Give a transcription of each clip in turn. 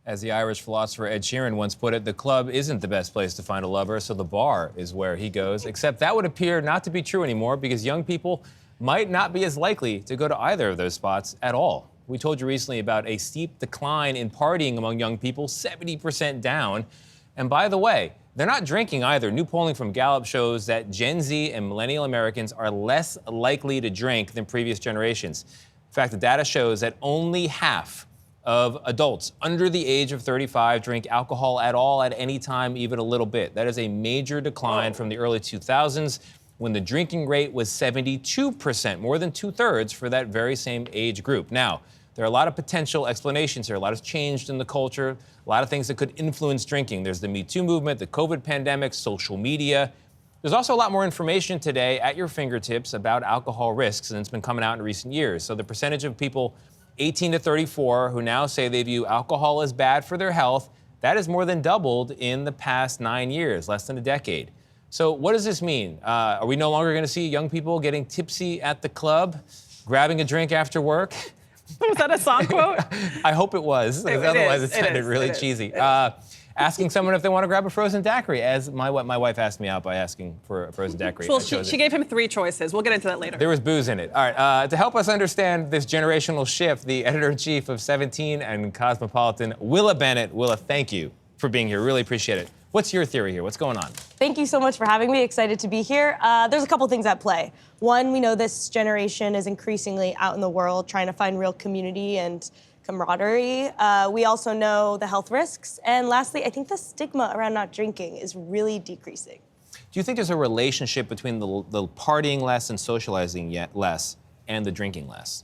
As the Irish philosopher Ed Sheeran once put it, the club isn't the best place to find a lover, so the bar is where he goes. Except that would appear not to be true anymore because young people might not be as likely to go to either of those spots at all. We told you recently about a steep decline in partying among young people, 70% down. And by the way, they're not drinking either. New polling from Gallup shows that Gen Z and millennial Americans are less likely to drink than previous generations. In fact, the data shows that only half of adults under the age of 35 drink alcohol at all at any time, even a little bit. That is a major decline from the early 2000s when the drinking rate was 72%, more than 2/3 for that very same age group. Now, there are a lot of potential explanations here. A lot has changed in the culture, a lot of things that could influence drinking. There's the Me Too movement, the COVID pandemic, social media. There's also a lot more information today at your fingertips about alcohol risks, and it's been coming out in recent years. So the percentage of people 18 to 34 who now say they view alcohol as bad for their health, that has more than doubled in the past 9 years, less than a decade. So what does this mean? Are we no longer going to see young people getting tipsy at the club, grabbing a drink after work? Was that a song quote? I hope it was. Otherwise, it sounded really cheesy. Asking someone if they want to grab a frozen daiquiri, as my wife asked me out by asking for a frozen daiquiri. Well, she gave him 3 choices. We'll get into that later. There was booze in it. All right, to help us understand this generational shift, the editor-in-chief of 17 and Cosmopolitan, Willa Bennett. Willa, thank you for being here. Really appreciate it. What's your theory here? What's going on? Thank you so much for having me. Excited to be here. There's a couple things at play. One, we know this generation is increasingly out in the world trying to find real community and camaraderie. We also know the health risks. And lastly, I think the stigma around not drinking is really decreasing. Do you think there's a relationship between the partying less and socializing yet less and the drinking less?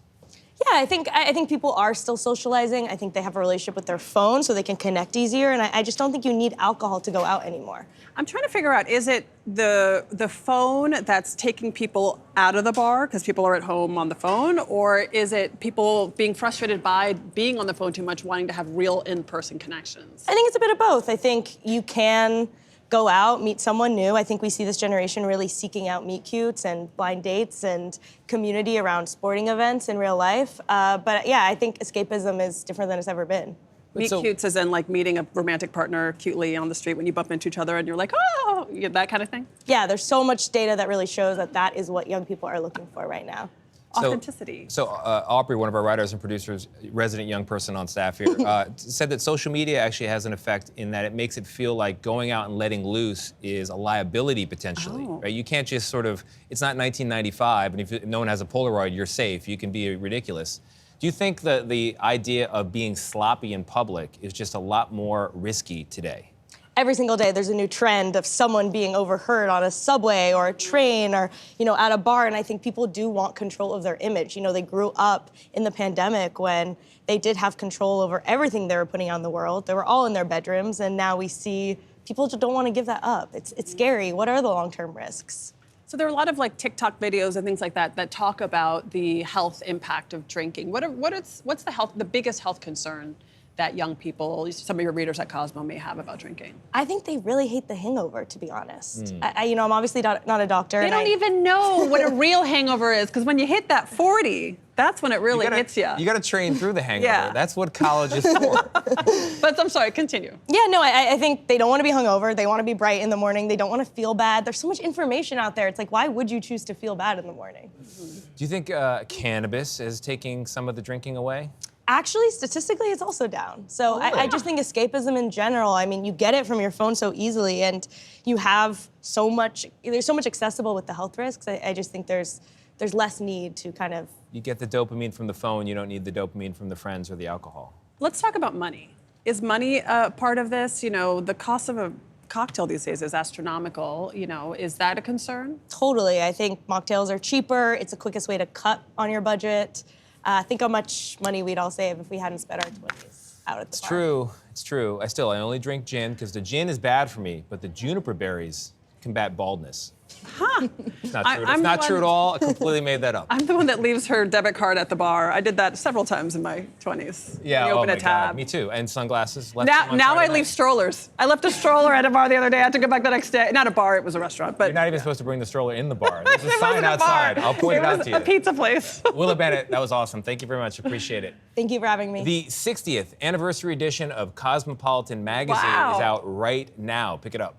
Yeah, I think people are still socializing. I think they have a relationship with their phone so they can connect easier. And I just don't think you need alcohol to go out anymore. I'm trying to figure out, is it the phone that's taking people out of the bar because people are at home on the phone? Or is it people being frustrated by being on the phone too much, wanting to have real in-person connections? I think it's a bit of both. I think you can go out, meet someone new. I think we see this generation really seeking out meet cutes and blind dates and community around sporting events in real life. But yeah, I think escapism is different than it's ever been. Meet cutes as in like meeting a romantic partner cutely on the street when you bump into each other and you're like, oh, that kind of thing? Yeah, there's so much data that really shows that that is what young people are looking for right now. Authenticity. So Aubrey, one of our writers and producers, resident young person on staff here, said that social media actually has an effect in that it makes it feel like going out and letting loose is a liability potentially. Right? You can't just sort of, it's not 1995, and if no one has a Polaroid, you're safe. You can be ridiculous. Do you think that the idea of being sloppy in public is just a lot more risky today? Every single day there's a new trend of someone being overheard on a subway or a train or, at a bar, and I think people do want control of their image. They grew up in the pandemic when they did have control over everything they were putting out in the world. They were all in their bedrooms, and now we see people just don't want to give that up. It's scary. What are the long-term risks? So there are a lot of like TikTok videos and things like that that talk about the health impact of drinking. What's the biggest health concern that young people, some of your readers at Cosmo, may have about drinking? I think they really hate the hangover, to be honest. I'm obviously not a doctor. They don't even know what a real hangover is, because when you hit that 40, that's when it really hits you. You got to train through the hangover. Yeah. That's what college is for. But I'm sorry, continue. Yeah, no, I think they don't want to be hungover. They want to be bright in the morning. They don't want to feel bad. There's so much information out there. It's like, why would you choose to feel bad in the morning? Do you think cannabis is taking some of the drinking away? Actually, statistically, it's also down. So I just think escapism in general, you get it from your phone so easily, and you have there's so much accessible with the health risks. I just think there's less need to kind of... You get the dopamine from the phone, you don't need the dopamine from the friends or the alcohol. Let's talk about money. Is money part of this? The cost of a cocktail these days is astronomical. Is that a concern? Totally. I think mocktails are cheaper. It's the quickest way to cut on your budget. Think how much money we'd all save if we hadn't spent our 20s out at the bar. It's true. I only drink gin because the gin is bad for me, but the juniper berries combat baldness. It's not true. I'm It's not the true one- at all. I completely made that up. I'm the one that leaves her debit card at the bar. I did that several times in my 20s. Yeah, You oh open my a tab. God. Me too. And sunglasses. Left Now, them on now I Friday leave night. strollers. I left a stroller at a bar the other day. I had to go back the next day. Not a bar, it was a restaurant. But You're not even supposed to bring the stroller in the bar. There's a it sign wasn't a outside. bar. I'll point it out was to you. a pizza place. Willa Bennett, that was awesome. Thank you very much. Appreciate it. Thank you for having me. The 60th anniversary edition of Cosmopolitan magazine Wow. is out right now. Pick it up.